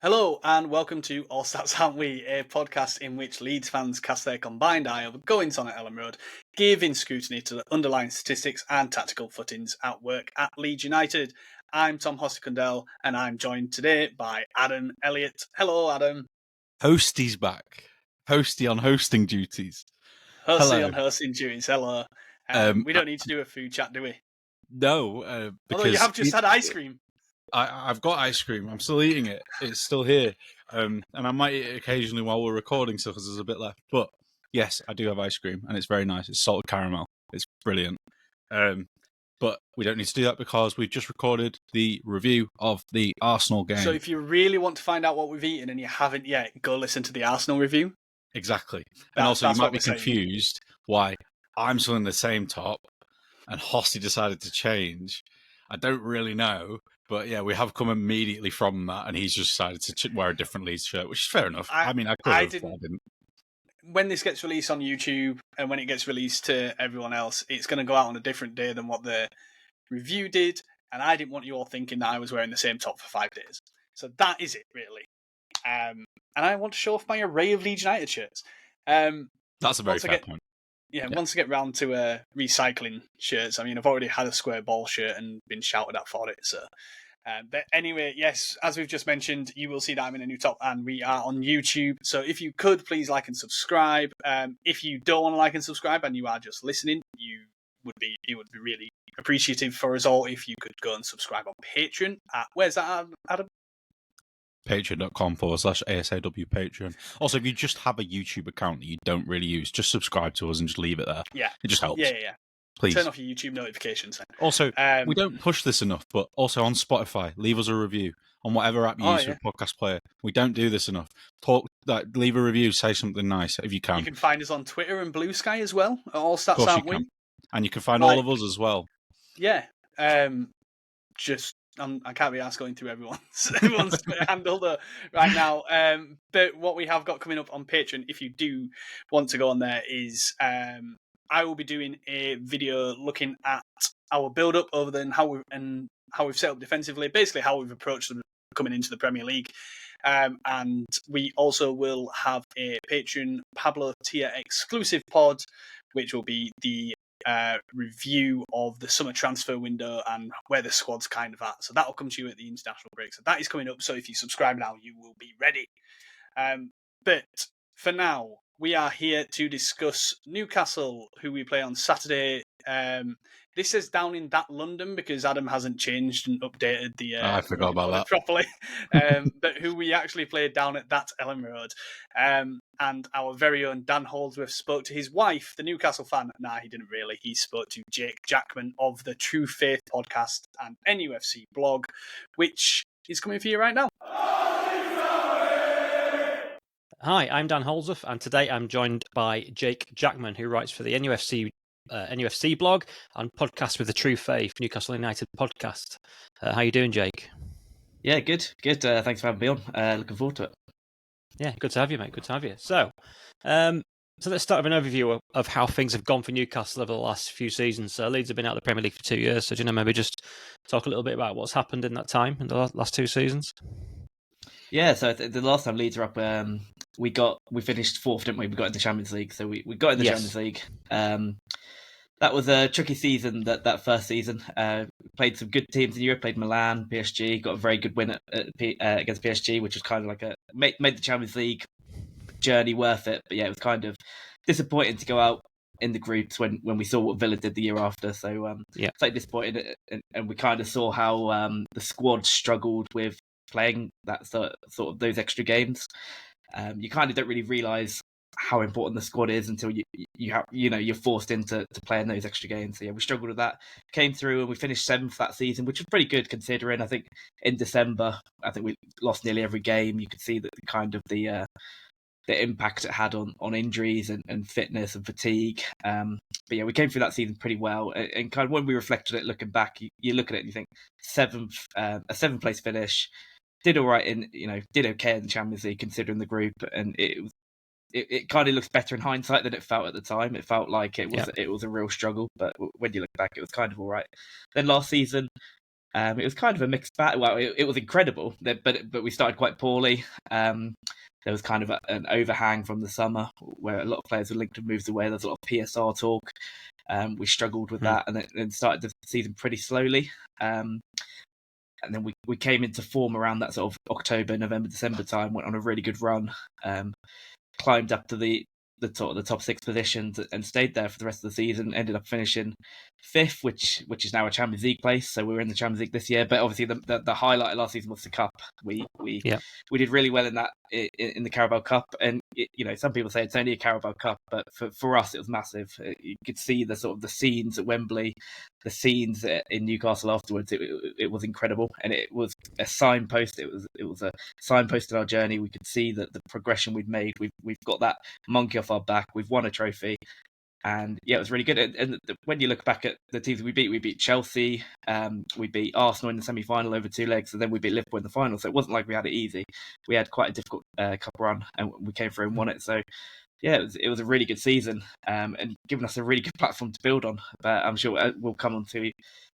Hello and welcome to All Stats Aren't We, a podcast in which Leeds fans cast their combined eye over goings on at Ellen Road, giving scrutiny to the underlying statistics and tactical footings at work at Leeds United. I'm Tom Hosty Cundell and I'm joined today by Adam Elliott. Hello, Adam. Hosty's back. Hosty on hosting duties. Hosty on hosting duties. Hello. We don't need to do a food chat, do we? No, because although you have just had ice cream. I've got ice cream. I'm still eating it. It's still here. And I might eat it occasionally while we're recording, so because there's a bit left. But yes, I do have ice cream, and it's very nice. It's salted caramel. It's brilliant. But we don't need to do that because we've just recorded the review of the Arsenal game. So if you really want to find out what we've eaten and you haven't yet, go listen to the Arsenal review. Exactly. And also you might be confused why I'm still in the same top and Hosty decided to change. I don't really know. But yeah, we have come immediately from that, and he's just decided to wear a different Leeds shirt, which is fair enough. I didn't. When this gets released on YouTube and when it gets released to everyone else, it's going to go out on a different day than what the review did, and I didn't want you all thinking that I was wearing the same top for 5 days. So that is it, really. And I want to show off my array of Leeds United shirts. That's a very fair point. Yeah, once I get round to recycling shirts, I mean, I've already had a square ball shirt and been shouted at for it. So, but anyway, yes, as we've just mentioned, you will see that I'm in a new top and we are on YouTube. So if you could, please like and subscribe. If you don't want to like and subscribe and you are just listening, it would be really appreciative for us all if you could go and subscribe on Patreon. Where's that, Adam? Patreon.com/ASAW Patreon. Also, if you just have a YouTube account that you don't really use, just subscribe to us and just leave it there. Yeah. It just helps. Yeah. Please. Turn off your YouTube notifications. Also, we don't push this enough, but also on Spotify, leave us a review. On whatever app you use for a podcast player. We don't do this enough. Leave a review, say something nice if you can. You can find us on Twitter and Blue Sky as well. All Stats Aren't We. And you can find all of us as well. Yeah. I can't be asked going through everyone's Twitter handle though right now. But what we have got coming up on Patreon, if you do want to go on there, is I will be doing a video looking at our build-up over than how we've set up defensively, basically how we've approached them coming into the Premier League. And we also will have a Patreon Pablo tier exclusive pod, which will be the review of the summer transfer window and where the squad's kind of at. So that will come to you at the international break. So that is coming up. So if you subscribe now, you will be ready. But for now, we are here to discuss Newcastle, who we play on Saturday. This is down in that London because Adam hasn't changed and updated the I forgot about that properly. But who we actually played down at that Ellen Road. And our very own Dan Holdsworth spoke to his wife, the Newcastle fan. Nah, he didn't really. He spoke to Jake Jackman of the True Faith podcast and NUFC blog, which is coming for you right now. Hi, I'm Dan Holdsworth, and today I'm joined by Jake Jackman, who writes for the NUFC blog and podcast with the True Faith Newcastle United podcast. How you doing, Jake? Yeah, good. Thanks for having me on. Looking forward to it. Yeah, good to have you, mate. Good to have you. So let's start with an overview of how things have gone for Newcastle over the last few seasons. Leeds have been out of the Premier League for 2 years, so do you know, maybe just talk a little bit about what's happened in that time, in the last 2 seasons? Yeah, so the last time Leeds were up, we finished fourth, didn't we? We got in the Champions League, so we got in the Champions League. That was a tricky season. That first season, played some good teams in Europe. Played Milan, PSG. Got a very good win against PSG, which was kind of like made the Champions League journey worth it. But yeah, it was kind of disappointing to go out in the groups when we saw what Villa did the year after. So it's like disappointing, and we kind of saw how the squad struggled with playing that sort of those extra games. You kind of don't really realise how important the squad is until you're forced into playing those extra games. So yeah, we struggled with that. Came through and we finished 7th that season, which was pretty good considering. I think in December, we lost nearly every game. You could see that the impact it had on injuries and fitness and fatigue. But yeah, we came through that season pretty well. And kind of when we reflected it, looking back, you look at it and you think a 7th place finish. Did all right did okay in the Champions League considering the group, and it kind of looks better in hindsight than it felt at the time. It felt like it was a real struggle, but when you look back, it was kind of all right. Then last season, It was kind of a mixed bag. Well, it was incredible, but we started quite poorly. There was kind of an overhang from the summer where a lot of players were linked to moves away. There's a lot of PSR talk. We struggled with that, and then started the season pretty slowly. And then we came into form around that sort of October, November, December time. Went on a really good run, climbed up to the top 6 positions and stayed there for the rest of the season. Ended up finishing 5th, which is now a Champions League place. So we were in the Champions League this year. But obviously the highlight of last season was the Cup. We did really well in that in the Carabao Cup. And some people say it's only a Carabao Cup, but for us it was massive. You could see the sort of the scenes at Wembley, the scenes in Newcastle afterwards. It was incredible, and it was a signpost. It was a signpost in our journey. We could see that the progression we'd made. We've got that monkey off our back. We've won a trophy, and yeah, it was really good. And when you look back at the teams we beat Chelsea, we beat Arsenal in the semi-final over 2 legs, and then we beat Liverpool in the final. So it wasn't like we had it easy. We had quite a difficult cup run, and we came through and won it. So yeah, it was a really good season, and given us a really good platform to build on. But I'm sure we'll come on to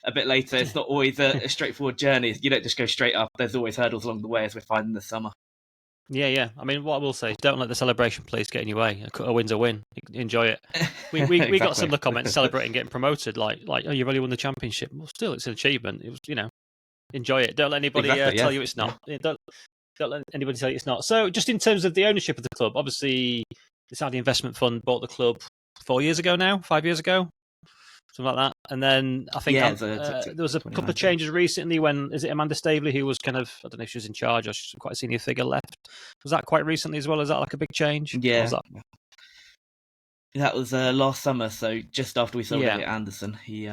a bit later. It's not always a straightforward journey. You don't just go straight up. There's always hurdles along the way, as we're finding this summer. Yeah. I mean, what I will say is don't let the celebration please get in your way. A win's a win. Enjoy it. We Exactly. got some of the comments celebrating getting promoted, like oh, you really won the championship. Well, still, it's an achievement. It was, enjoy it. Don't let anybody tell you it's not. Don't let anybody tell you it's not. So, just in terms of the ownership of the club, obviously, the Saudi investment fund bought the club 5 years ago, something like that. And then I think there was a couple of changes recently when, is it Amanda Staveley, who was kind of, I don't know if she was in charge or she's quite a senior figure, left. Was that quite recently as well? Is that like a big change? Yeah. That was last summer, so just after we sold Elliott Anderson. We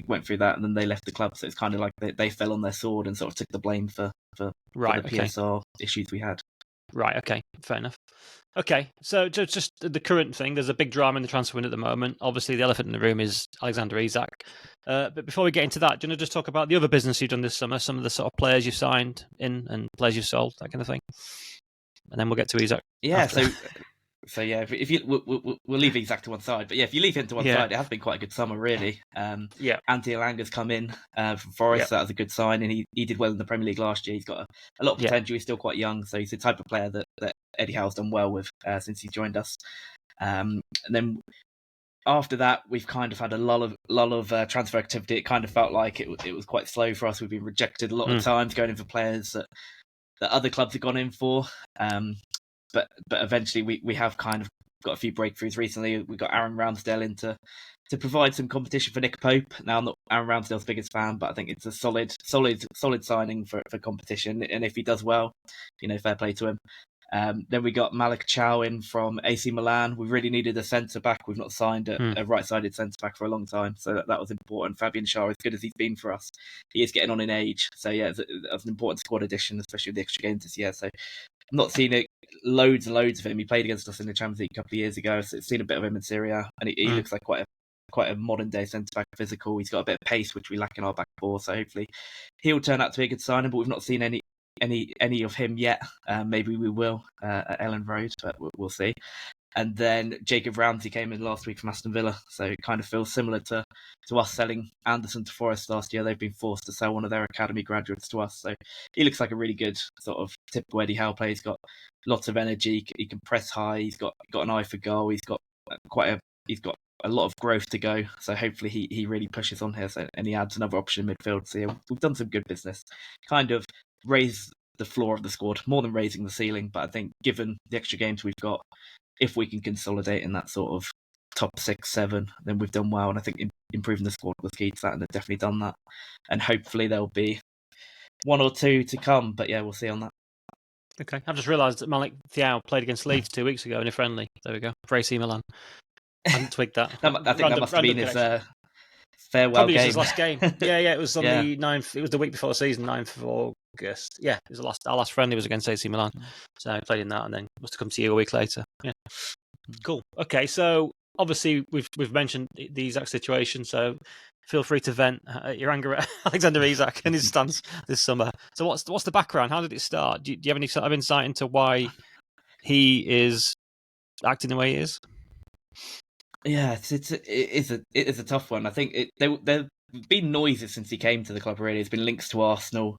went through that, and then they left the club, so it's kind of like they fell on their sword and sort of took the blame for the PSR issues we had. Right, okay, fair enough. Okay, so just the current thing, there's a big drama in the transfer window at the moment. Obviously, the elephant in the room is Alexander Isak. But before we get into that, do you want to just talk about the other business you've done this summer, some of the sort of players you've signed in and players you've sold, that kind of thing? And then we'll get to Isak. Yeah, so yeah, if you we'll leave Isak to one side, but yeah, if you leave him to one side, it has been quite a good summer, really. Ante Elanga's come in from Forest. That was a good sign, and he did well in the Premier League last year. He's got a lot of potential. He's still quite young, so he's the type of player that Eddie Howe's done well with since he joined us. And then after that, we've kind of had a lull of transfer activity. It kind of felt like it was quite slow for us. We've been rejected a lot of times going in for players that other clubs have gone in for. But eventually we have kind of got a few breakthroughs recently. We got Aaron Ramsdale in to provide some competition for Nick Pope. Now, I'm not Aaron Ramsdale's biggest fan, but I think it's a solid signing for competition. And if he does well, fair play to him. Then we got Malik Chow in from AC Milan. We really needed a centre-back. We've not signed a right-sided centre-back for a long time, so that was important. Fabian Schär, as good as he's been for us, he is getting on in age. So yeah, that was an important squad addition, especially with the extra games this year. So I've not seen loads and loads of him. He played against us in the Champions League a couple of years ago, so I've seen a bit of him in Serie A, and he looks like quite a modern-day centre-back, physical. He's got a bit of pace, which we lack in our back four, so hopefully he'll turn out to be a good signing, but we've not seen any of him yet. Maybe we will at Ellen Road, but we'll see. And then Jacob Ramsey came in last week from Aston Villa, so it kind of feels similar to us selling Anderson to Forest last year. They've been forced to sell one of their academy graduates to us, so he looks like a really good sort of typical Eddie Howe player. He's got lots of energy, he can press high, he's got an eye for goal, he's got a lot of growth to go, so hopefully he really pushes on here, and he adds another option in midfield. So yeah, we've done some good business, kind of raise the floor of the squad more than raising the ceiling. But I think given the extra games we've got, if we can consolidate in that sort of top 6-7, then we've done well. And I think improving the squad was key to that, and they've definitely done that. And hopefully there'll be one or two to come, but yeah, we'll see on that. Okay, I've just realised that Malik Thiaw played against Leeds 2 weeks ago in a friendly. There we go, for AC Milan. I hadn't twigged that. I think that must have been his farewell Probably game. His last game. Yeah, it was on the 9th. It was the week before the season, 9th of August. Yeah, it was our last friendly was against AC Milan. So I played in that, and then must have come to you a week later. Yeah, cool. Okay, so obviously we've mentioned the exact situation, so feel free to vent your anger at Alexander Isak and his stance this summer. So what's the background? How did it start? Do you have any sort of insight into why he is acting the way he is? Yeah, it is a tough one. I think there been noises since he came to the club. Really, there's been links to Arsenal.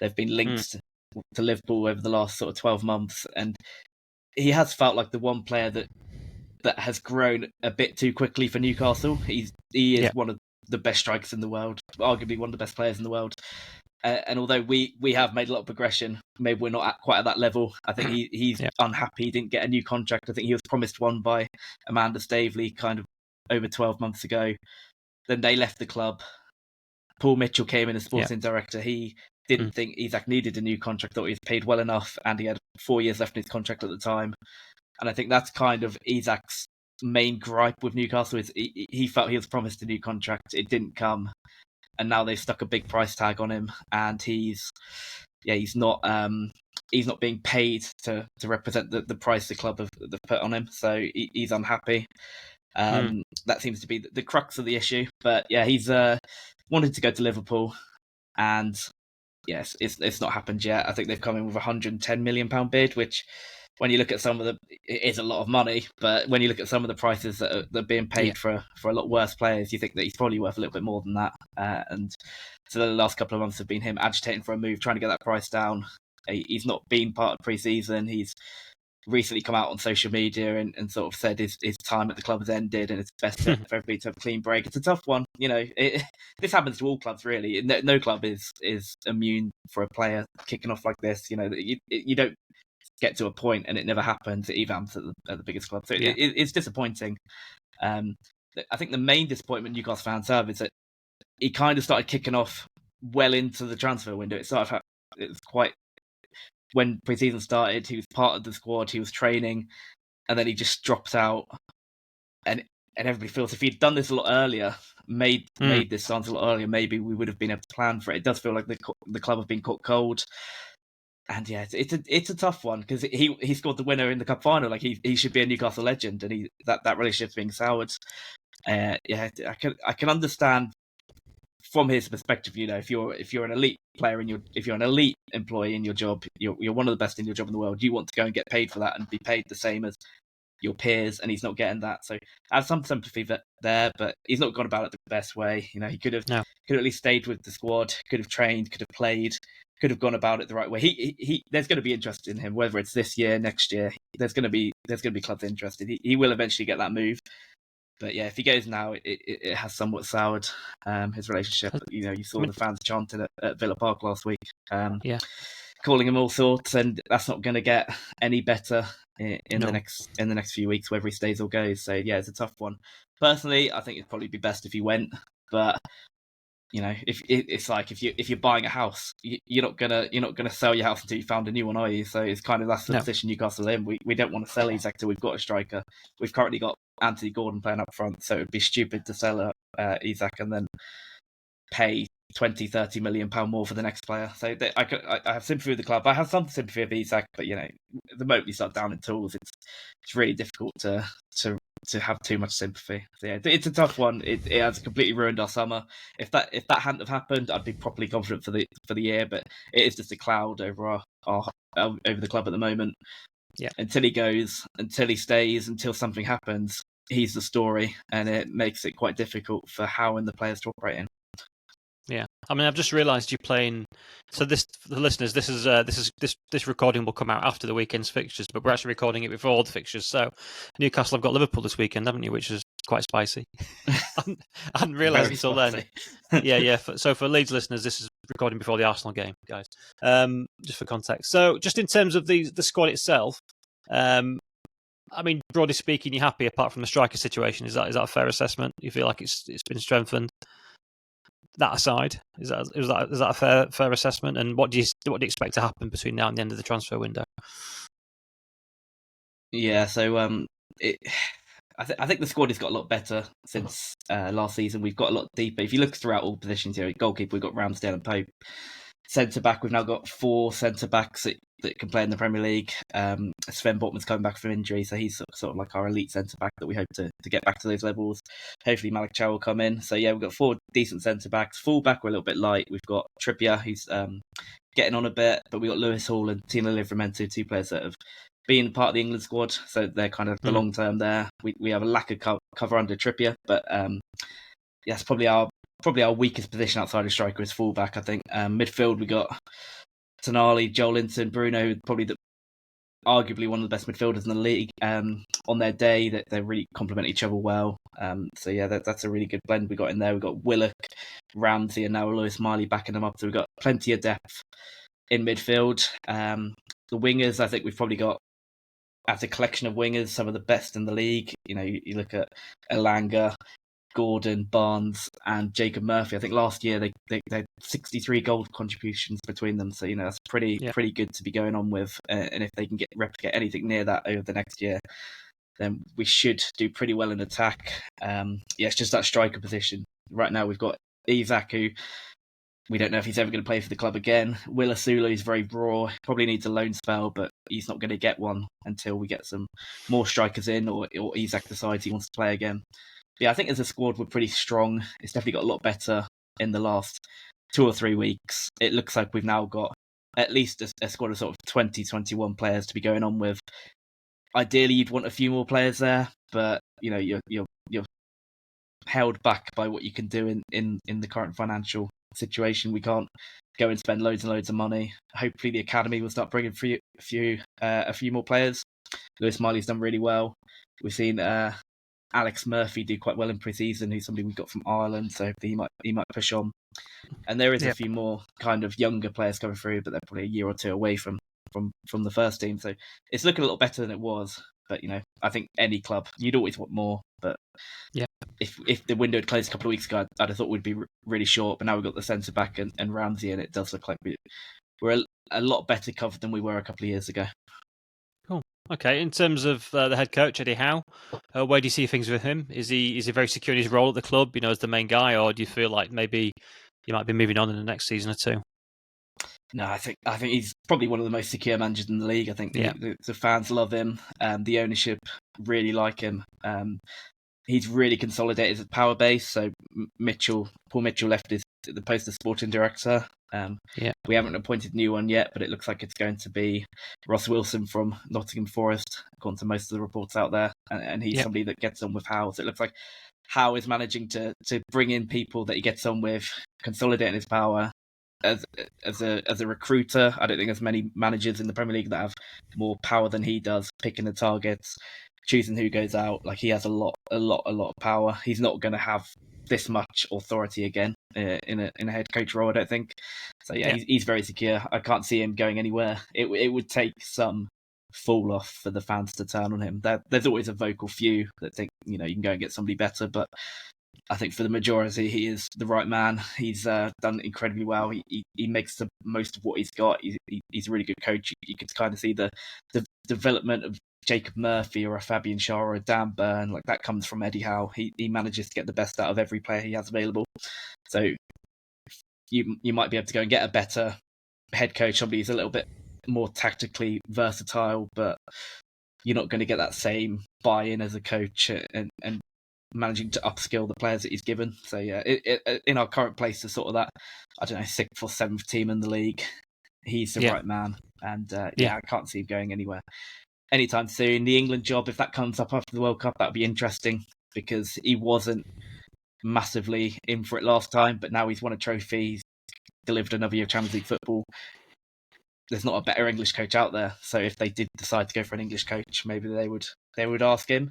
There've been links to Liverpool over the last sort of 12 months, and he has felt like the one player that has grown a bit too quickly for Newcastle. He is one of the best strikers in the world, arguably one of the best players in the world. And although we have made a lot of progression, maybe we're not quite at that level. I think he's unhappy. He didn't get a new contract. I think he was promised one by Amanda Staveley kind of over 12 months ago. Then they left the club. Paul Mitchell came in as sporting director. He didn't think Isak needed a new contract, thought he was paid well enough, and he had 4 years left in his contract at the time. And I think that's kind of Isak's main gripe with Newcastle is he felt he was promised a new contract. It didn't come. And now they've stuck a big price tag on him, and he's not being paid to represent the price the club have put on him. So he's unhappy. That seems to be the crux of the issue. But yeah, he's wanted to go to Liverpool, and yes, it's not happened yet. I think they've come in with £110 million bid, which, when you look at some of it is a lot of money, but when you look at some of the prices that are being paid for a lot worse players, you think that he's probably worth a little bit more than that. And so the last couple of months have been him agitating for a move, trying to get that price down. He's not been part of pre-season. He's recently come out on social media and sort of said his time at the club has ended and it's best for everybody to have a clean break. It's a tough one. This happens to all clubs, really. No club is immune for a player kicking off like this. You don't get to a point and it never happens. It even happens at the biggest club. So it's disappointing. I think the main disappointment Newcastle fans have is that he kind of started kicking off well into the transfer window. It was quite, when pre-season started, he was part of the squad, he was training, and then he just drops out. And everybody feels if he'd done this a lot earlier, made this stance a lot earlier, maybe we would have been able to plan for it. It does feel like the club have been caught cold. And yeah, it's a tough one because he scored the winner in the cup final. Like he should be a Newcastle legend, and that relationship's being soured. I can understand from his perspective. If you're an elite player and if you're an elite employee in your job, you're one of the best in your job in the world. You want to go and get paid for that and be paid the same as your peers, and he's not getting that. So I have some sympathy there, but he's not gone about it the best way. He could have at least stayed with the squad, could have trained, could have played, could have gone about it the right way. He there's going to be interest in him, whether it's this year, next year. There's going to be clubs interested. He will eventually get that move. But yeah, if he goes now, it has somewhat soured his relationship. You saw the fans chanting at Villa Park last week, calling him all sorts, and that's not going to get any better in the next few weeks, whether he stays or goes. So yeah, it's a tough one. Personally, I think it'd probably be best if he went, but if you're buying a house, you're not gonna sell your house until you found a new one, are you? So it's kind of that's the position Newcastle in. We don't want to sell Isak till we've got a striker. We've currently got Anthony Gordon playing up front, so it would be stupid to sell Isak and then pay 20-30 million pound more for the next player. So I have sympathy with the club. I have some sympathy with Isak, but the moment you start down in tools, it's really difficult to have too much sympathy. So yeah, it's a tough one. It has completely ruined our summer. If that hadn't have happened, I'd be properly confident for the year. But it is just a cloud over over the club at the moment. Yeah. Until he goes, until he stays, until something happens, he's the story, and it makes it quite difficult for Howe and the players to operate in. Yeah, I mean, I've just realised you're playing. So this, for the listeners, this recording will come out after the weekend's fixtures, but we're actually recording it before all the fixtures. So Newcastle have got Liverpool this weekend, haven't you? Which is quite spicy. I hadn't realised until then. Yeah. So for Leeds listeners, this is recording before the Arsenal game, guys. Just for context. So just in terms of the squad itself, I mean, broadly speaking, you're happy apart from the striker situation. Is that a fair assessment? You feel like it's been strengthened? That aside, is that a fair assessment? And what do you expect to happen between now and the end of the transfer window? Yeah, so I think the squad has got a lot better since last season. We've got a lot deeper. If you look throughout all positions here, goalkeeper, we've got Ramsdale and Pope. Centre back, we've now got 4 centre backs that can play in the Premier League. Sven Botman's coming back from injury, so he's sort of like our elite centre back that we hope to get back to those levels. Hopefully Malik Chow will come in. So yeah, we've got 4 decent centre backs. Full back, we're a little bit light. We've got Trippier, who's getting on a bit, but we've got Lewis Hall and Tino Livramento, 2 players that have been part of the England squad, so they're kind of the long term there. We have a lack of cover under Trippier, but that's probably our probably our weakest position outside of striker is fullback. I think midfield we got Tonali, Joelinton, Bruno, probably arguably one of the best midfielders in the league. On their day, that they really complement each other well. So yeah, that's a really good blend we got in there. We got Willock, Ramsey, and now Lewis Miley backing them up. So we've got plenty of depth in midfield. The wingers, I think we've probably got, as a collection of wingers, some of the best in the league. You know, you look at Elanga, Gordon, Barnes, and Jacob Murphy. I think last year they had 63 goal contributions between them. So, you know, that's pretty good to be going on with. And if they can replicate anything near that over the next year, then we should do pretty well in attack. It's just that striker position. Right now we've got Isak, who we don't know if he's ever going to play for the club again. Willa Sulu is very raw, probably needs a loan spell, but he's not going to get one until we get some more strikers in, or Isak decides he wants to play again. Yeah, I think as a squad we're pretty strong. It's definitely got a lot better in the last 2 or 3 weeks. It looks like we've now got at least a squad of sort of 20, 21 players to be going on with. Ideally, you'd want a few more players there, but you know you're held back by what you can do in the current financial situation. We can't go and spend loads and loads of money. Hopefully, the academy will start bringing a few more players. Lewis Miley's done really well. We've seen Alex Murphy do quite well in pre-season, who's somebody we got from Ireland, so he might push on. And there is a few more kind of younger players coming through, but they're probably a year or two away from the first team. So it's looking a little better than it was. But, you know, I think any club, you'd always want more. But if the window had closed a couple of weeks ago, I'd have thought we'd be really short. But now we've got the centre back and Ramsey, and it does look like we're a lot better covered than we were a couple of years ago. Cool. Okay, in terms of the head coach, Eddie Howe, where do you see things with him? Is he very secure in his role at the club, you know, as the main guy, or do you feel like maybe he might be moving on in the next season or two? No, I think he's probably one of the most secure managers in the league. I think the fans love him, the ownership really like him. He's really consolidated his power base. So Paul Mitchell left the post of sporting director. We haven't appointed a new one yet, but it looks like it's going to be Ross Wilson from Nottingham Forest, according to most of the reports out there. And he's somebody that gets on with Howe. So it looks like Howe is managing to bring in people that he gets on with, consolidating his power. As a recruiter, I don't think there's many managers in the Premier League that have more power than he does, picking the targets, choosing who goes out. Like, he has a lot of power. He's not going to have this much authority again in a head coach role, I don't think. So he's very secure. I can't see him going anywhere. It would take some fall off for the fans to turn on him. There's always a vocal few that think, you know, you can go and get somebody better, but I think for the majority, he is the right man. He's done incredibly well. He makes the most of what he's got. He's a really good coach. You can kind of see the development of Jacob Murphy or a Fabian Schär or a Dan Burn. Like, that comes from Eddie Howe. He manages to get the best out of every player he has available. So you might be able to go and get a better head coach, somebody who's a little bit more tactically versatile, but you're not going to get that same buy-in as a coach and managing to upskill the players that he's given. So in our current place to sort of that, I don't know, 6th or 7th team in the league, he's the right man. And I can't see him going anywhere anytime soon. The England job, if that comes up after the World Cup, that would be interesting, because he wasn't massively in for it last time, but now he's won a trophy, he's delivered another year of Champions League football. There's not a better English coach out there. So if they did decide to go for an English coach, maybe they would ask him.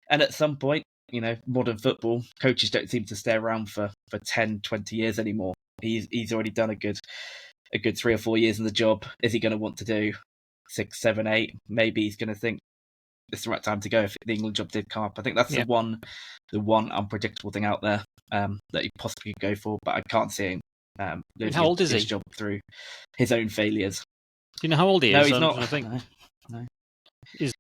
And at some point, you know, modern football, coaches don't seem to stay around for 10, 20 years anymore. He's already done a good 3 or 4 years in the job. Is he going to want to do 6, 7, 8? Maybe he's going to think it's the right time to go if the England job did come up. I think that's the one unpredictable thing out there that he possibly could go for, but I can't see him losing how old is his he? job through his own failures. Do you know how old he is? No, he's not. I think. No. He's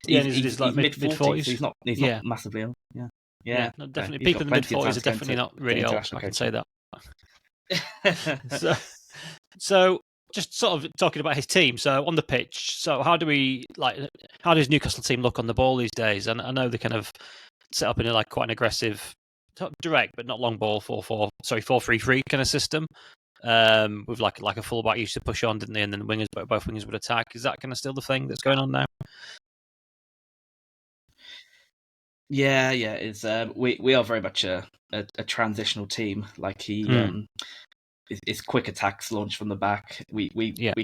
like mid-40s. He's not massively old. Yeah, no, definitely. People in the mid-40s are definitely not really old. I can say that. So just sort of talking about his team. So on the pitch, so how does Newcastle team look on the ball these days? And I know they kind of set up in a quite an aggressive, direct but not long ball 4-3-3 kind of system. With like a fullback used to push on, didn't they? And then both wingers would attack. Is that kind of still the thing that's going on now? Yeah, it's we are very much a a transitional team. Like his quick attacks launch from the back. We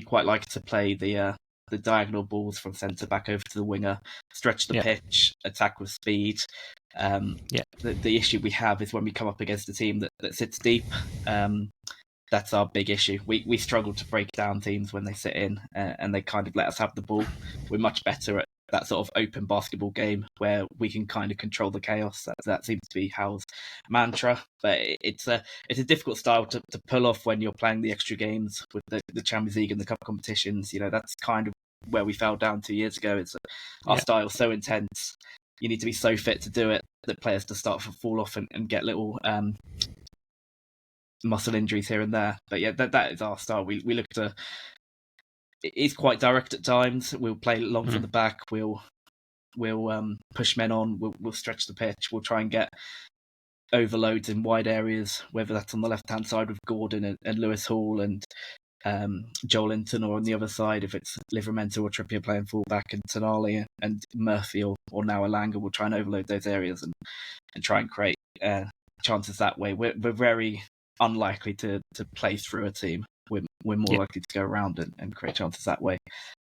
quite like to play the diagonal balls from centre back over to the winger, stretch the pitch, attack with speed. The issue we have is when we come up against a team that sits deep. That's our big issue. We struggle to break down teams when they sit in and they kind of let us have the ball. We're much better at that sort of open basketball game where we can kind of control the chaos. That seems to be Hal's mantra. But it's a difficult style to pull off when you're playing the extra games with the Champions League and the cup competitions. That's kind of where we fell down 2 years ago. Our style's so intense. You need to be so fit to do it that players to start to fall off and get little muscle injuries here and there. But yeah, that is our style. We look to. It's quite direct at times. We'll play long from the back. We'll push men on. We'll stretch the pitch. We'll try and get overloads in wide areas, whether that's on the left hand side with Gordon and Lewis Hall and Joel Linton, or on the other side if it's Livramento or Trippier playing fullback and Tonali and Murphy or now Alanga. We'll try and overload those areas and try and create chances that way. We're very unlikely to play through a team. We're more likely to go around and create chances that way.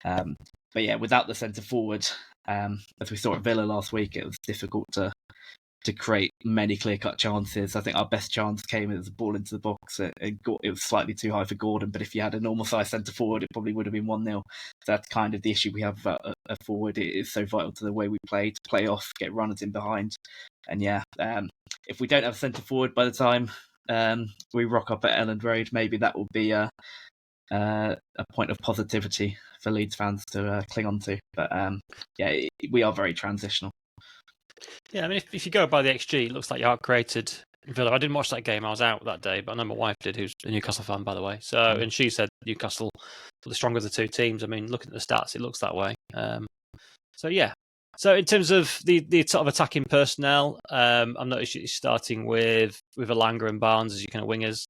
But yeah, without the centre forward, as we saw at Villa last week, it was difficult to create many clear-cut chances. I think our best chance came as a ball into the box. It was slightly too high for Gordon, but if you had a normal-sized centre forward, it probably would have been 1-0. That's kind of the issue we have about a forward. It is so vital to the way we play, to play off, get runners in behind. And yeah, if we don't have a centre forward by the time we rock up at Elland Road, maybe that will be a point of positivity for Leeds fans to cling on to. But we are very transitional. Yeah, I mean, if you go by the XG, it looks like you outcreated Villa. I didn't watch that game. I was out that day, but I know my wife did, who's a Newcastle fan, by the way. So, and she said Newcastle were the stronger of the two teams. I mean, looking at the stats, it looks that way. So, yeah. So, in terms of the sort of attacking personnel, I'm noticing you're starting with Alanga and Barnes as your kind of wingers.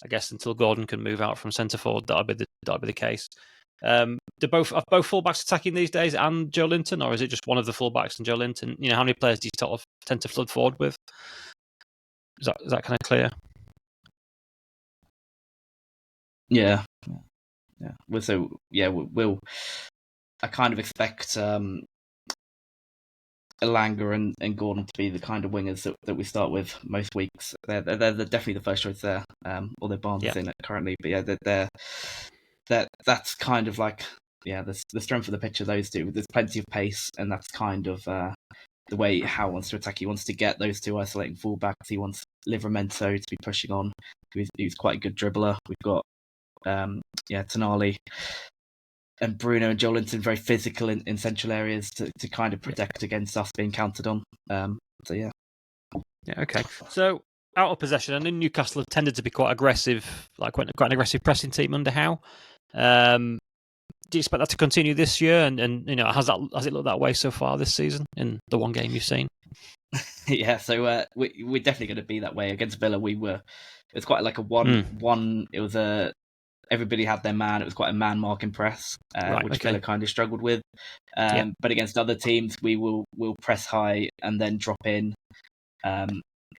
I guess until Gordon can move out from centre forward, that'll be the case. Are both fullbacks attacking these days, and Joe Linton, or is it just one of the fullbacks and Joe Linton? How many players do you sort of tend to flood forward with? Is that kind of clear? Yeah. We'll. I kind of expect Alanga and Gordon to be the kind of wingers that we start with most weeks. They're definitely the first choice there. Although Barnes is in it currently, but yeah, that's kind of like the strength of the pitch of those two. There's plenty of pace, and that's kind of the way Howe wants to attack. He wants to get those two isolating fullbacks. He wants Livramento to be pushing on, who's quite a good dribbler. We've got Tonali and Bruno and Joel Linton very physical in central areas to kind of protect against us being counted on. Yeah, okay. So out of possession, and in Newcastle have tended to be quite aggressive, like quite an aggressive pressing team under Howe. Do you expect that to continue this year? And has it looked that way so far this season in the one game you've seen? Yeah, so we're definitely going to be that way against Villa. It's quite like a one. It was everybody had their man. It was quite a man marking press, which Villa kind of struggled with. But against other teams, we'll press high and then drop in.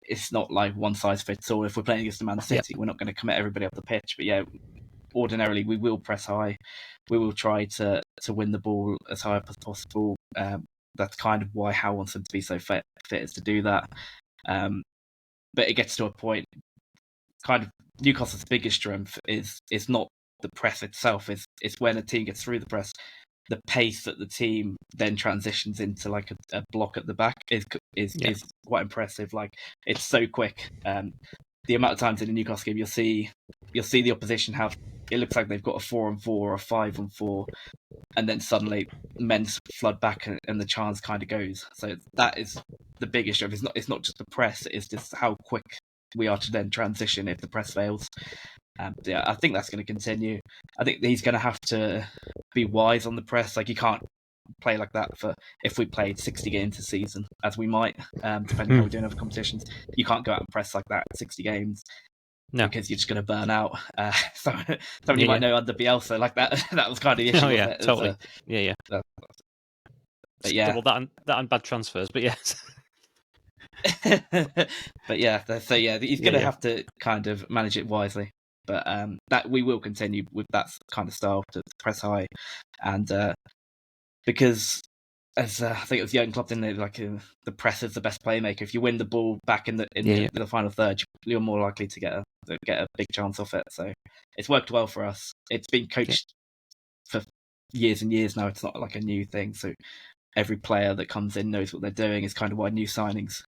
It's not like one size fits all. If we're playing against Man City, we're not going to commit everybody up the pitch. But yeah, ordinarily we will press high. We will try to win the ball as high up as possible. That's kind of why Howe wants them to be so fit is to do that. But it gets to a point. Kind of Newcastle's biggest strength is not the press itself. It's when a team gets through the press, the pace that the team then transitions into like a block at the back is quite impressive. Like it's so quick. The amount of times in a Newcastle game you'll see the opposition have, it looks like they've got a 4-on-4 or a 5-on-4, and then suddenly men flood back and the chance kind of goes. So that is the biggest strength. It's not just the press. It's just how quick we are to then transition if the press fails. I think that's going to continue. I think he's going to have to be wise on the press. Like you can't play like that for if we played 60 games a season, as we might, depending on how we do in other competitions. You can't go out and press like that 60 games. No, because you're just going to burn out. Somebody you might know under Bielsa, like that. That was kind of the issue. Oh yeah, totally. But yeah. But yeah, well, that and bad transfers. But yes. But yeah, so yeah, he's going to have to kind of manage it wisely. But that we will continue with that kind of style to press high, and because as I think it was Jurgen Klopp, didn't it? Like the press is the best playmaker. If you win the ball back in the final third, you're more likely to get a big chance off it. So it's worked well for us. It's been coached for years and years now. It's not like a new thing. So every player that comes in knows what they're doing. It's kind of why new signings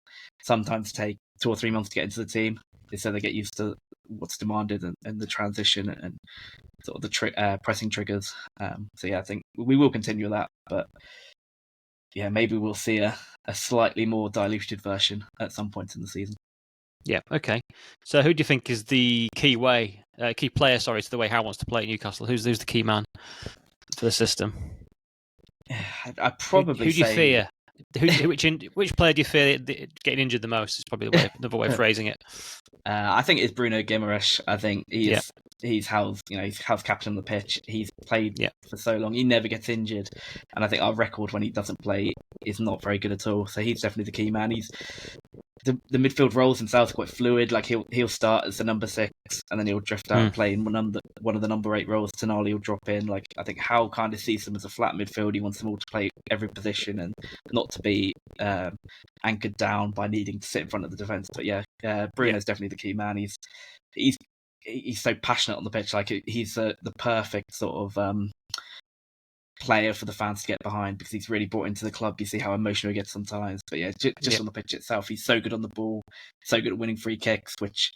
sometimes take 2 or 3 months to get into the team, so they get used to what's demanded and the transition and sort of the pressing triggers. So yeah, I think we will continue that, but yeah, maybe we'll see a slightly more diluted version at some point in the season. Yeah, okay. So who do you think is the key player, to the way Howe wants to play at Newcastle? Who's the key man for the system? I'd probably who do you fear? Which player do you fear getting injured the most? Is probably another way of phrasing it. I think it's Bruno Guimaraes. I think he's Hal's captain on the pitch. He's played for so long. He never gets injured, and I think our record when he doesn't play is not very good at all. So he's definitely the key man. He's the midfield roles themselves are quite fluid. Like he'll start as the number 6, and then he'll drift out and play in one of the number 8 roles. Tonali will drop in. Like I think Hal kind of sees them as a flat midfield. He wants them all to play every position and not to be anchored down by needing to sit in front of the defence. But yeah, Bruno's definitely the key man. He's so passionate on the pitch. Like he's the perfect sort of player for the fans to get behind because he's really brought into the club. You see how emotional he gets sometimes. But yeah, just on the pitch itself, he's so good on the ball, so good at winning free kicks, which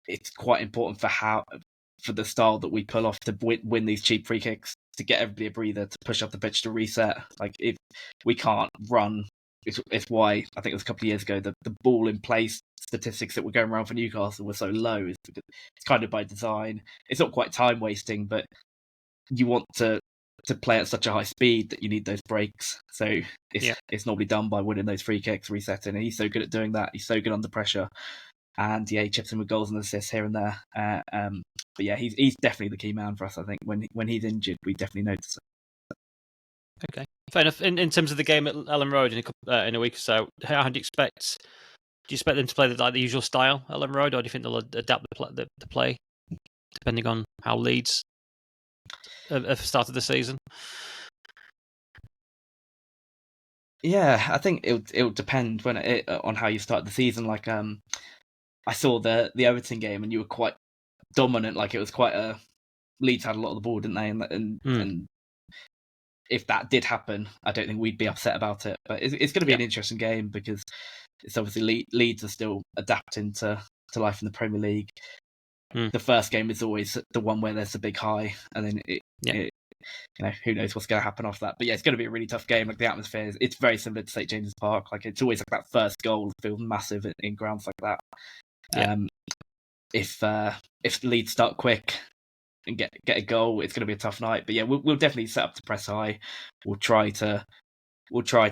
it's quite important for the style that we pull off to win these cheap free kicks, to get everybody a breather, to push up the pitch, to reset. Like if we can't run, it's why I think it was a couple of years ago the ball in place statistics that were going around for Newcastle were so low. It's kind of by design. It's not quite time wasting, but you want to play at such a high speed that you need those breaks. So it's normally done by winning those free kicks, resetting, and he's so good at doing that. He's so good under pressure, and he chips in with goals and assists here and there. But yeah, he's definitely the key man for us. I think when he's injured, we definitely notice it. Okay, fair enough. In terms of the game at Ellen Road in a week or so, how do you expect? Do you expect them to play the usual style at Ellen Road, or do you think they'll adapt the play depending on how Leeds have started the season? Yeah, I think it'll depend on how you start the season. Like I saw the Everton game, and you were quite dominant. Like it was quite Leeds had a lot of the ball, didn't they? And if that did happen, I don't think we'd be upset about it. But it's going to be an interesting game because it's obviously Leeds are still adapting to life in the Premier League. The first game is always the one where there's a big high, and then who knows what's going to happen after that. But yeah, it's going to be a really tough game. Like the atmosphere, it's very similar to St James's Park. Like it's always like that first goal feels massive in grounds like that. If Leeds start quick and get a goal, it's going to be a tough night. But yeah, we'll definitely set up to press high. We'll try to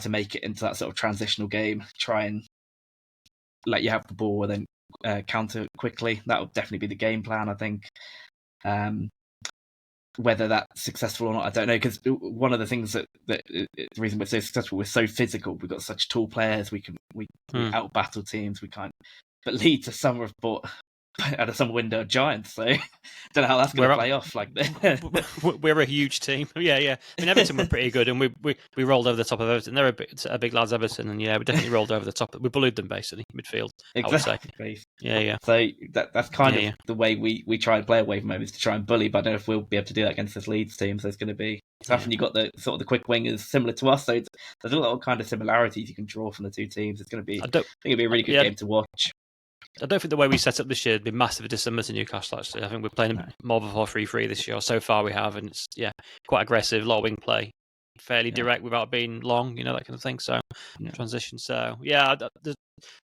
make it into that sort of transitional game. Try and let you have the ball and then counter quickly. That will definitely be the game plan, I think. Whether that's successful or not, I don't know. Because one of the things that the reason we're so successful, we're so physical. We've got such tall players. We out battle teams. We can't. But Leeds this summer have bought at a summer window Giants, so I don't know how that's going to play off. Like we're a huge team. Yeah. I mean, Everton were pretty good, and we rolled over the top of Everton. They're a big lads, Everton, and we definitely rolled over the top. We bullied them basically midfield. Exactly. I would say. Yeah. So that's kind of the way we try and play away from home, is to try and bully. But I don't know if we'll be able to do that against this Leeds team. So it's going to be tough. And you've got the sort of the quick wingers similar to us. So there's a lot of kind of similarities you can draw from the two teams. It's going to be. I think it'll be a really good game to watch. I don't think the way we set up this year would be massively dissimilar to Newcastle, actually. I think we're playing more of a 4-3-3 this year. So far we have, and it's quite aggressive, lot of wing play, fairly direct without being long, that kind of thing. So transition. So the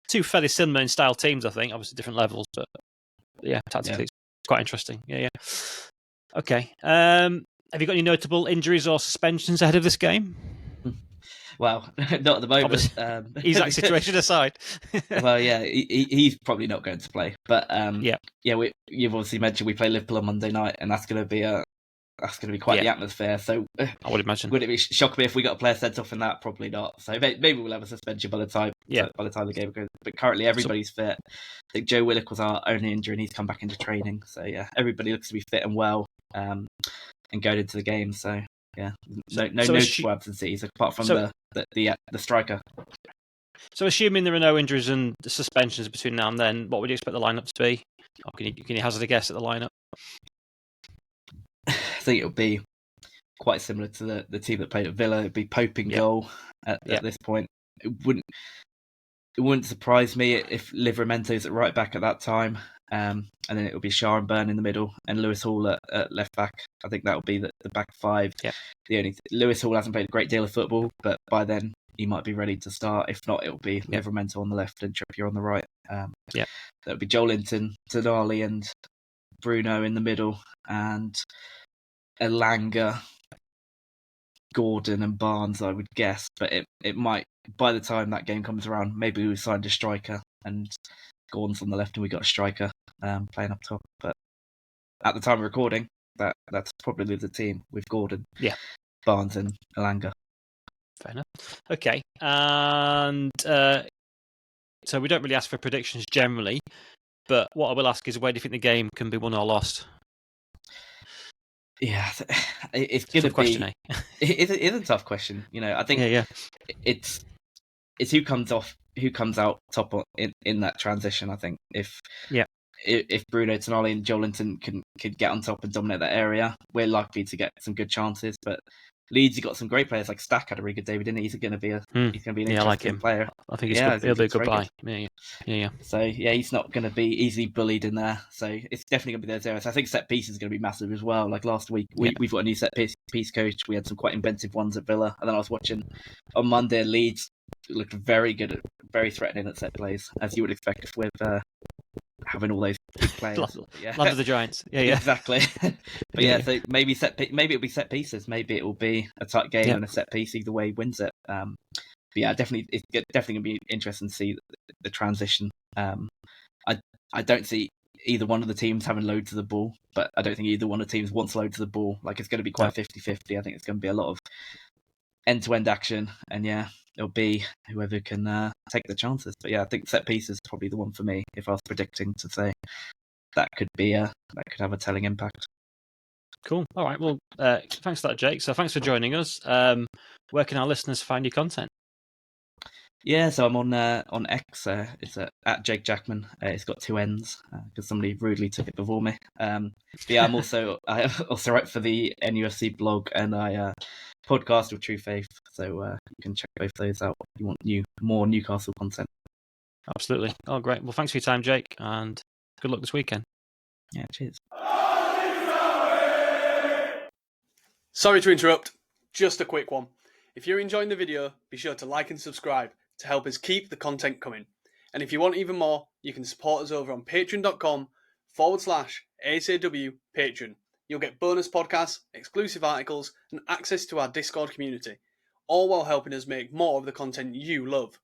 two fairly similar in style teams, I think, obviously different levels, but tactically it's quite interesting. Yeah. Okay. Have you got any notable injuries or suspensions ahead of this game? Well, not at the moment. Exact situation aside. Well, yeah, he's probably not going to play. But you've obviously mentioned we play Liverpool on Monday night, and that's going to be a that's going to be quite the atmosphere. So I would imagine. Would it be shocking me if we got a player sent off in that? Probably not. So maybe we'll have a suspension by the time the game goes. But currently everybody's fit. I think Joe Willock was our only injury, and he's come back into training. So everybody looks to be fit and well, and going into the game. So no noticeable absences apart from the striker. So assuming there are no injuries and the suspensions between now and then, what would you expect the lineup to be? Or can you hazard a guess at the lineup? I think it'll be quite similar to the team that played at Villa. It'd be Pope in goal at this point. It wouldn't surprise me if Livramento's at right back at that time, and then it will be Shah and Byrne in the middle, and Lewis Hall at left back. I think that will be the back five. Yeah. Lewis Hall hasn't played a great deal of football, but by then he might be ready to start. If not, it'll be Livramento on the left and Trippier on the right. That'll be Joelinton, Tonali, and Bruno in the middle, and Elanga, Gordon, and Barnes, I would guess. But it might, by the time that game comes around, maybe we signed a striker and Gordon's on the left and we got a striker playing up top. But at the time of recording, that's probably the team with Gordon, Barnes, and Elanga. Fair enough. Okay, and so we don't really ask for predictions generally, but what I will ask is where do you think the game can be won or lost? Yeah, it's going to be. Question, eh? It's a tough question. I think it's who comes out top in that transition. I think if Bruno, Tonali, and Joelinton can get on top and dominate that area, we're likely to get some good chances. But Leeds, you got some great players like Stack had a really good day, didn't he? He's going to be an interesting player. I think he'll be a good buy. Yeah. So he's not going to be easily bullied in there. So it's definitely going to be those areas. I think set piece is going to be massive as well. Like last week, we've got a new set piece coach. We had some quite inventive ones at Villa, and then I was watching on Monday. Leeds looked very good, very threatening at set plays, as you would expect with having all those big players. Land of the Giants. Yeah. Exactly. But so maybe it'll be set pieces. Maybe it will be a tight game and a set piece. Either way wins it. But definitely, it's definitely going to be interesting to see the transition. I don't see either one of the teams having loads of the ball, but I don't think either one of the teams wants loads of the ball. Like, it's going to be quite 50-50. I think it's going to be a lot of end-to-end action, and it'll be whoever can take the chances. But I think set piece is probably the one for me. If I was predicting to say that could have a telling impact. Cool. All right. Well, thanks for that, Jake. So thanks for joining us. Where can our listeners find your content? Yeah, so I'm on X. It's at Jake Jackman. It's got two N's because somebody rudely took it before me. But I also write for the NUFC blog, and I podcast with True Faith. So you can check both those out if you want more Newcastle content. Absolutely. Oh, great. Well, thanks for your time, Jake, and good luck this weekend. Yeah, cheers. Sorry to interrupt. Just a quick one. If you're enjoying the video, be sure to like and subscribe to help us keep the content coming. And if you want even more, you can support us over on patreon.com/ASAW Patreon. You'll get bonus podcasts, exclusive articles, and access to our Discord community, all while helping us make more of the content you love.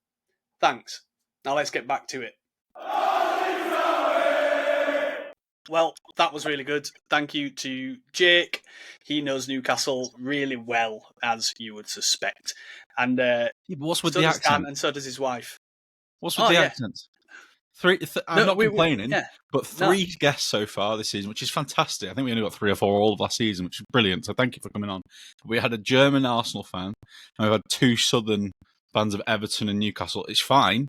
Thanks. Now let's get back to it. Well, that was really good. Thank you to Jake. He knows Newcastle really well, as you would suspect. And but what's with so the does accent? Dan, and so does his wife. What's with the accent? I'm not complaining, but three guests so far this season, which is fantastic. I think we only got 3 or 4 all of last season, which is brilliant. So thank you for coming on. We had a German Arsenal fan, and we've had 2 Southern fans of Everton and Newcastle. It's fine.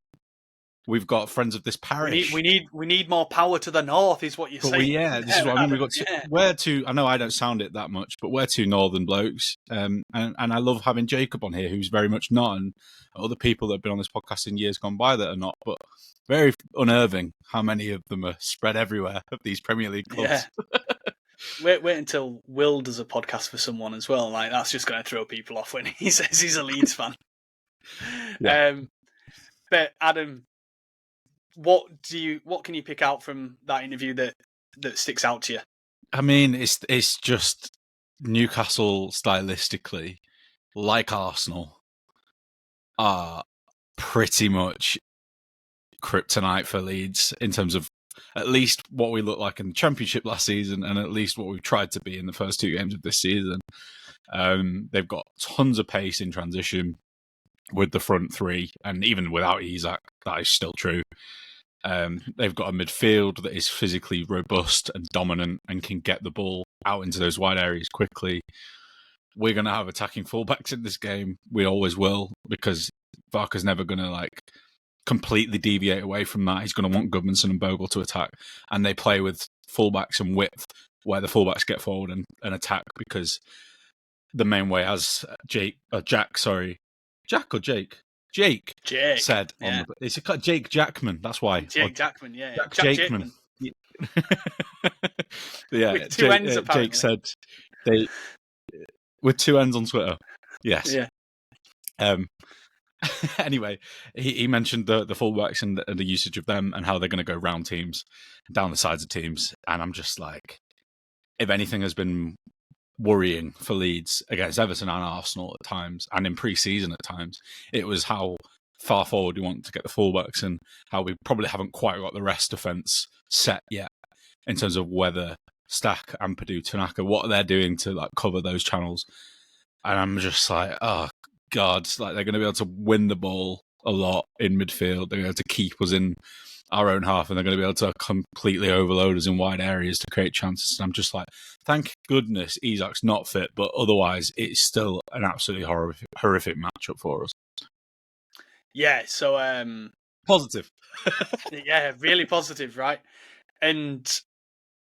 We've got friends of this parish. We need more power to the north, is what you're saying. This is what I mean. We've got we're two. I know I don't sound it that much, but we're 2 northern blokes, and I love having Jacob on here, who's very much not, and other people that have been on this podcast in years gone by that are not. But very unnerving how many of them are spread everywhere of these Premier League clubs. Yeah. Wait until Will does a podcast for someone as well. Like, that's just going to throw people off when he says he's a Leeds fan. Yeah. But Adam, what can you pick out from that interview that sticks out to you? I mean, it's just Newcastle stylistically, like Arsenal, are pretty much kryptonite for Leeds in terms of at least what we looked like in the Championship last season, and at least what we've tried to be in the first 2 games of this season. They've got tons of pace in transition with the front three, and even without Isak, that is still true. They've got a midfield that is physically robust and dominant and can get the ball out into those wide areas quickly. We're going to have attacking fullbacks in this game. We always will, because Barker's never going to completely deviate away from that. He's going to want Gudmundsson and Bogle to attack, and they play with fullbacks and width where the fullbacks get forward and attack, because the main way, as Jake said, it's Jake Jackman. That's why. Jake Jackman, yeah. Jack Jackman. Yeah, with two ends, apparently. Jake said they with two ends on Twitter. Yes. Yeah. Anyway, he mentioned the fullbacks and the usage of them and how they're going to go round teams, down the sides of teams, and I'm just like, if anything has been worrying for Leeds against Everton and Arsenal at times, and in pre-season at times, it was how far forward we want to get the fullbacks and how we probably haven't quite got the rest defence set yet in terms of whether Stack, Ampadu, Tanaka, what they're doing to cover those channels. And I'm just like, oh God, they're going to be able to win the ball a lot in midfield. They're going to be able to keep us in our own half, and they're going to be able to completely overload us in wide areas to create chances. And I'm just like, thank goodness Isak's not fit, but otherwise it's still an absolutely horrific matchup for us. Yeah, so positive. Yeah, really positive, right? And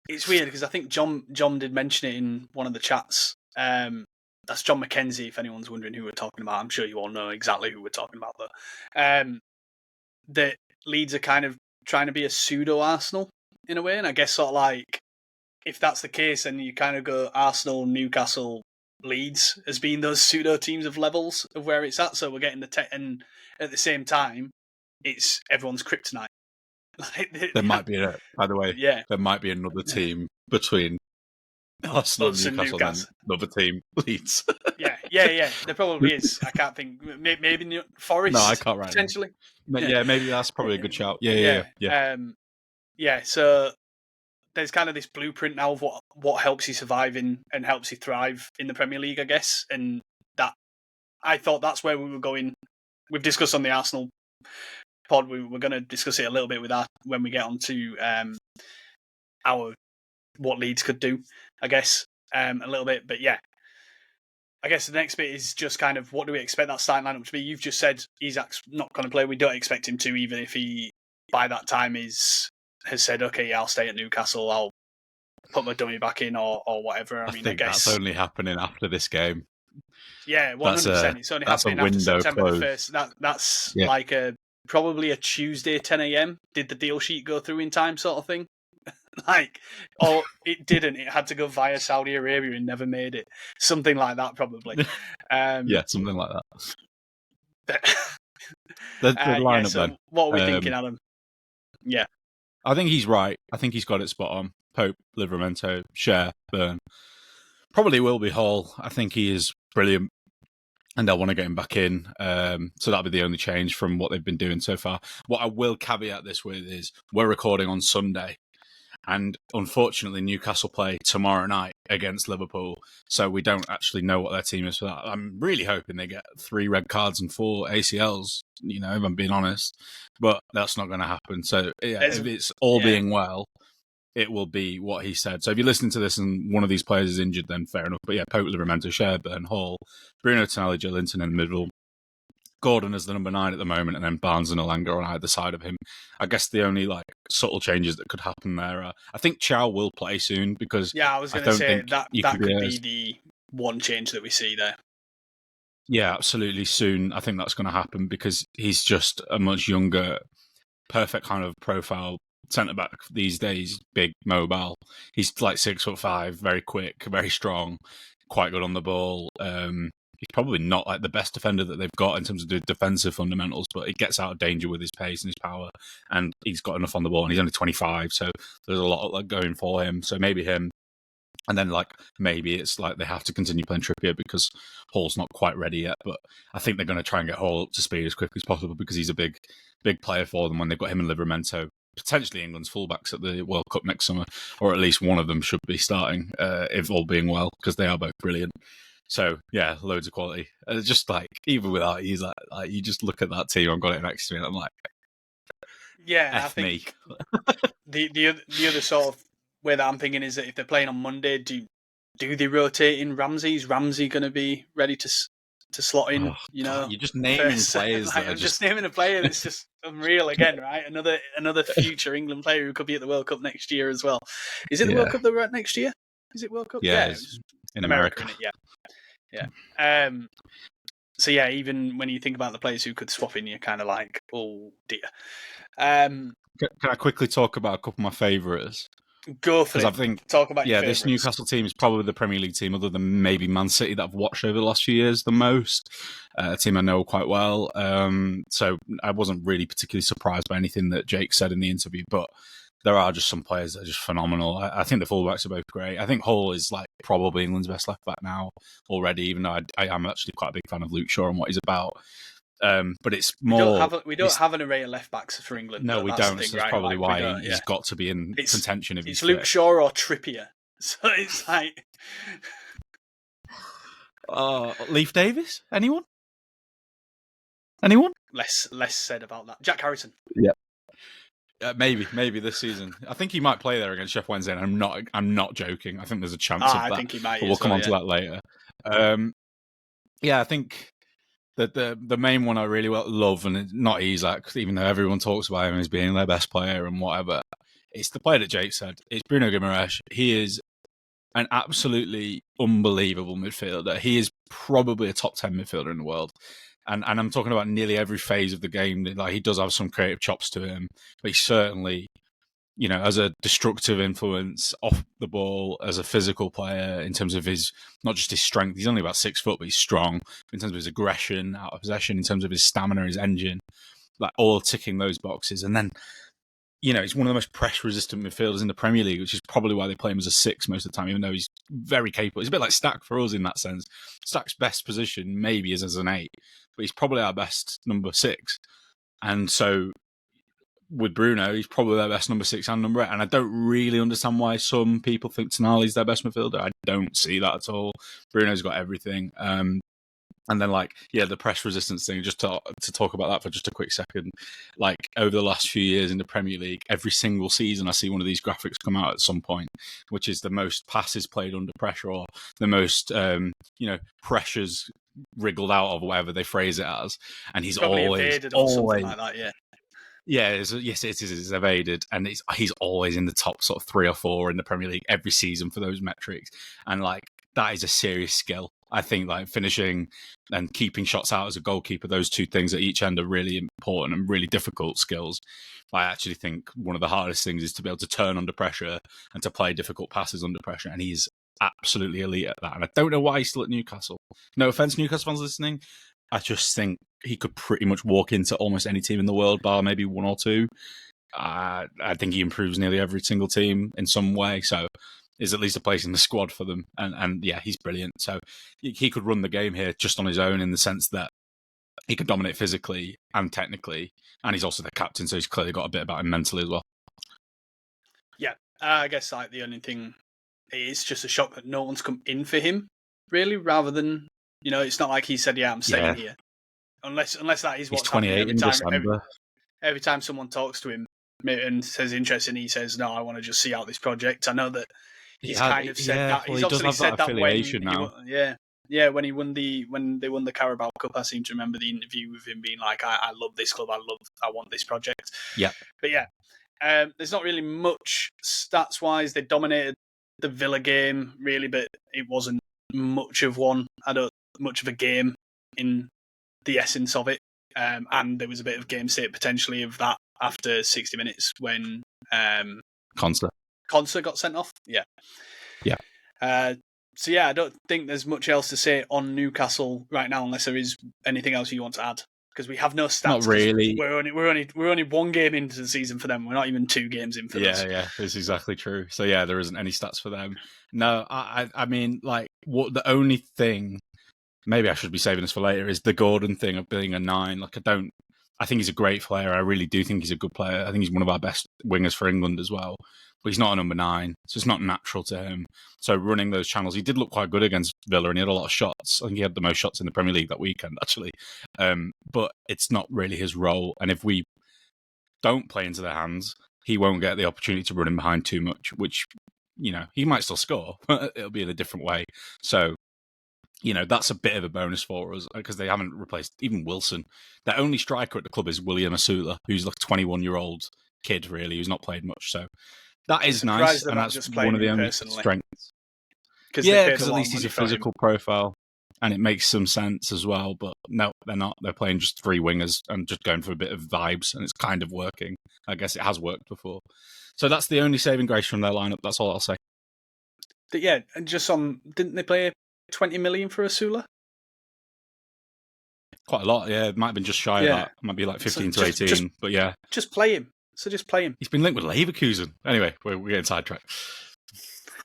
it's weird because I think John did mention it in one of the chats. That's John McKenzie, if anyone's wondering who we're talking about. I'm sure you all know exactly who we're talking about, though. That Leeds are kind of trying to be a pseudo-Arsenal in a way, and I guess sort of if that's the case, then you kind of go Arsenal, Newcastle, Leeds as being those pseudo-teams of levels of where it's at, so we're getting and at the same time, it's everyone's kryptonite. There might be, by the way, there might be another team between Arsenal and Newcastle. And another team, Leeds. Yeah. There probably is. I can't think. Maybe Forest. No, I can't write potentially. Yeah, maybe that's probably a good shout. Yeah. So there's kind of this blueprint now of what helps you survive and helps you thrive in the Premier League, I guess. And that I thought that's where we were going. We've discussed on the Arsenal pod. We're going to discuss it a little bit with that when we get on to what Leeds could do, I guess, a little bit. But yeah, I guess the next bit is just kind of what do we expect that starting lineup to be? You've just said Isak's not going to play. We don't expect him to, even if he by that time has said, okay, I'll stay at Newcastle. I'll put my dummy back in or whatever. I mean, I guess that's only happening after this game. Yeah, 100%. It's only happening after September the 1st. That's probably a Tuesday 10 a.m. Did the deal sheet go through in time, sort of thing? Or it didn't. It had to go via Saudi Arabia and never made it. Something like that, probably. Yeah, something like that. the lineup then. What are we thinking, Adam? Yeah. I think he's right. I think he's got it spot on. Pope, Livramento, Cher, Burn. Probably will be Hall. I think he is brilliant. And they'll want to get him back in. So that'll be the only change from what they've been doing so far. What I will caveat this with is we're recording on Sunday. And unfortunately, Newcastle play tomorrow night against Liverpool. So we don't actually know what their team is for that. I'm really hoping they get 3 red cards and 4 ACLs, if I'm being honest. But that's not going to happen. So if it's all being well, it will be what he said. So if you're listening to this and one of these players is injured, then fair enough. But yeah, Pope, Livramento, Sherburn, Hall, Bruno Tonali, Joe Linton in the middle, Gordon as the number 9 at the moment, and then Barnes and Elanga on either side of him. I guess the only subtle changes that could happen there are, I think Chow will play soon because I was going to say that could be the one change that we see there. Yeah, absolutely. Soon, I think that's going to happen because he's just a much younger, perfect kind of profile centre back these days. Big, mobile. He's 6'5", very quick, very strong, quite good on the ball. He's probably not the best defender that they've got in terms of the defensive fundamentals, but he gets out of danger with his pace and his power, and he's got enough on the ball, and he's only 25, so there's a lot going for him. So maybe him, and then maybe it's they have to continue playing Trippier because Hall's not quite ready yet, but I think they're going to try and get Hall up to speed as quickly as possible because he's a big player for them when they've got him and Livramento potentially England's fullbacks at the World Cup next summer, or at least one of them should be starting, if all being well, because they are both brilliant. So yeah, loads of quality. Just like even without, he's like you just look at that team. I've got it next to me, and I'm like, yeah, F I think me. the other sort of way that I'm thinking is that if they're playing on Monday, do they rotate in Ramsey? Is Ramsey going to be ready to slot in? Oh, God, you're just naming first, players. like, I'm just naming a player that's just unreal again, right? Another future England player who could be at the World Cup next year as well. Is it the World Cup that we're at next year? Is it World Cup? Yeah, it's in America. Isn't it? Yeah. So yeah, even when you think about the players who could swap in, you're kind of like, oh dear. Can I quickly talk about a couple of my favourites? Go for it. I think, talk about your this favourites. Newcastle team is probably the Premier League team, other than maybe Man City, that I've watched over the last few years the most. A team I know quite well. So I wasn't really particularly surprised by anything that Jake said in the interview, but there are just some players that are just phenomenal. I think the fullbacks are both great. I think Hull is like probably England's best left back now already, even though I am actually quite a big fan of Luke Shaw and what he's about. But it's more. We don't have an array of left backs for England. No, we don't. Thing, so that's right? probably like, why he's got to be in contention. If it's he's Luke fit. Shaw or Trippier. So it's like Leif Davis. Anyone? Less said about that. Jack Harrison. Yeah. Maybe this season. I think he might play there against Sheffield Wednesday, and I'm not joking. I think there's a chance of that. I think he might. But we'll come on to that later. I think that the main one I really love, and it's not Isak, even though everyone talks about him as being their best player and whatever. It's the player that Jake said. It's Bruno Guimaraes. He is an absolutely unbelievable midfielder. He is probably a top 10 midfielder in the world. And I'm talking about nearly every phase of the game. Like, he does have some creative chops to him, but he certainly, has a destructive influence off the ball as a physical player in terms of his, not just his strength. He's only about 6 foot, but he's strong in terms of his aggression, out of possession, in terms of his stamina, his engine, like all ticking those boxes. And then, he's one of the most pressure-resistant midfielders in the Premier League, which is probably why they play him as a 6 most of the time, even though he's very capable. He's a bit like Stack for us in that sense. Stack's best position maybe is as an 8, but he's probably our best number 6. And so with Bruno, he's probably their best number 6 and number 8. And I don't really understand why some people think Tonali's their best midfielder. I don't see that at all. Bruno's got everything. And then, the press resistance thing, just to talk about that for just a quick second. Like, over the last few years in the Premier League, every single season I see one of these graphics come out at some point, which is the most passes played under pressure, or the most, pressures wriggled out of, whatever they phrase it as. And he's probably always something like that, yeah. Yeah, yes, it is. It's evaded, and he's always in the top sort of 3 or 4 in the Premier League every season for those metrics. And that is a serious skill. I think finishing and keeping shots out as a goalkeeper, those two things at each end are really important and really difficult skills. I actually think one of the hardest things is to be able to turn under pressure and to play difficult passes under pressure. And he's absolutely elite at that. And I don't know why he's still at Newcastle. No offense, Newcastle fans listening. I just think he could pretty much walk into almost any team in the world, bar maybe 1 or 2. I think he improves nearly every single team in some way. So is at least a place in the squad for them. And yeah, he's brilliant. So he could run the game here just on his own, in the sense that he could dominate physically and technically. And he's also the captain, so he's clearly got a bit about him mentally as well. Yeah, I guess the only thing, it's just a shock that no one's come in for him, really, rather than, it's not like he said, I'm staying here. Unless that is what's he's 28 in December. Every time someone talks to him and says interesting, he says, no, I want to just see out this project. I know that he's kind of said that. He's obviously said that when they won the Carabao Cup. I seem to remember the interview with him being like, I love this club, I want this project. Yeah. But yeah, there's not really much stats wise. They dominated the Villa game really, but it wasn't much of a game in the essence of it. And there was a bit of game state potentially of that after 60 minutes when Conser got sent off. Yeah. So yeah, I don't think there's much else to say on Newcastle right now, unless there is anything else you want to add, because we have no stats. Not really. We're only 1 game into the season for them. We're not even 2 games in for them. Yeah, that's exactly true. So yeah, there isn't any stats for them. No, I mean, what the only thing, maybe I should be saving this for later, is the Gordon thing of being a 9. I think he's a great player. I really do think he's a good player. I think he's one of our best wingers for England as well. But he's not a number 9, so it's not natural to him. So running those channels, he did look quite good against Villa, and he had a lot of shots. I think he had the most shots in the Premier League that weekend, actually. But it's not really his role. And if we don't play into their hands, he won't get the opportunity to run in behind too much, which, he might still score, but it'll be in a different way. So, that's a bit of a bonus for us because they haven't replaced even Wilson. Their only striker at the club is William Asula, who's like a 21-year-old kid, really, who's not played much. So that is nice, and that's one of the only strengths. Yeah, because at least he's a physical profile, and it makes some sense as well. But no, they're not. They're playing just 3 wingers and just going for a bit of vibes, and it's kind of working. I guess it has worked before. So that's the only saving grace from their lineup. That's all I'll say. Yeah, and just didn't they play 20 million for Asula? Quite a lot, yeah. It might have been just shy of that. It might be like 15 to 18, but yeah. Just play him. So just play him. He's been linked with Leverkusen. Anyway, we're getting sidetracked.